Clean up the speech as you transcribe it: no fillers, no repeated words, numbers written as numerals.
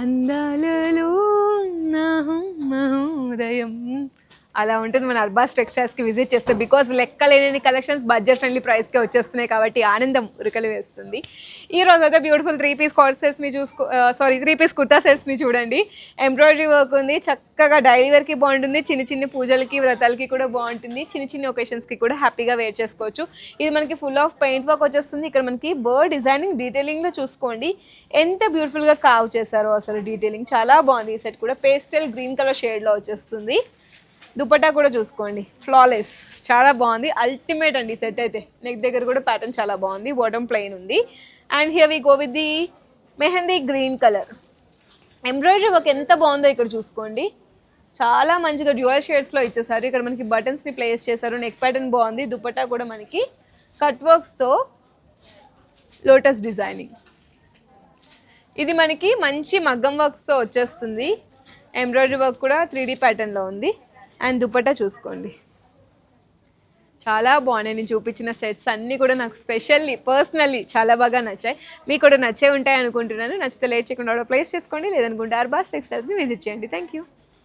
అందాలలో నా మహోదయం అలా ఉంటుంది మన అర్బాస్ టెక్స్టైల్స్కి విజిట్ చేస్తే. బికాజ్ లెక్కలేని కలెక్షన్స్ బడ్జెట్ ఫ్రెండ్లీ ప్రైస్కే వచ్చేస్తున్నాయి కాబట్టి ఆనందం ఉరకలు వేస్తుంది. ఈ రోజు అయితే బ్యూటిఫుల్ 3-piece కార్డ్ సెట్స్ని సారీ 3-piece కుర్తా సెట్స్ని చూడండి. ఎంబ్రాయిడరీ వర్క్ ఉంది, చక్కగా డైలీ వేర్కి బాగుంటుంది, చిన్న చిన్న పూజలకి వ్రతాలకి కూడా బాగుంటుంది, చిన్న చిన్న ఒకేషన్స్కి కూడా హ్యాపీగా వేర్ చేసుకోవచ్చు. ఇది మనకి ఫుల్ ఆఫ్ పెయింట్ వర్క్ వచ్చేస్తుంది. ఇక్కడ మనకి బర్డ్ డిజైనింగ్ డీటెయిలింగ్లో చూసుకోండి ఎంత బ్యూటిఫుల్గా కావ్ చేశారో అసలు. డీటెయిలింగ్ చాలా బాగుంది. ఈ సెట్ కూడా పేస్టల్ గ్రీన్ కలర్ షేడ్లో వచ్చేస్తుంది. దుపట్టా కూడా చూసుకోండి, ఫ్లాలెస్, చాలా బాగుంది, అల్టిమేట్ అండి సెట్ అయితే. నెక్ దగ్గర కూడా ప్యాటర్న్ చాలా బాగుంది, బాటమ్ ప్లెయిన్ ఉంది. And here we go with the mehndi green colour. Embroidery work ఎంత బాగుందో ఇక్కడ చూసుకోండి, చాలా మంచిగా డ్యూయల్ షేడ్స్లో ఇచ్చేసారు. ఇక్కడ మనకి బటన్స్ని ప్లేస్ చేశారు, నెక్ ప్యాటర్న్ బాగుంది. దుపట్టా కూడా మనకి కట్ వర్క్స్తో లోటస్ డిజైనింగ్. ఇది మనకి మంచి మగ్గం వర్క్స్తో వచ్చేస్తుంది. ఎంబ్రాయిడరీ వర్క్ కూడా 3D ప్యాటర్న్లో ఉంది. అండ్ దుపట్టా చూసుకోండి, చాలా బాగున్నాయి. నేను చూపించిన సెట్స్ అన్నీ కూడా నాకు పర్సనల్లీ చాలా బాగా నచ్చాయి. మీకు కూడా నచ్చే ఉంటాయి అనుకుంటున్నాను. నచ్చితే లేట్ చేయకుండా ప్లేస్ చేసుకోండి, లేదనుకుంటే అర్బాస్ టెక్స్టైల్స్ని విజిట్ చేయండి. Thank you.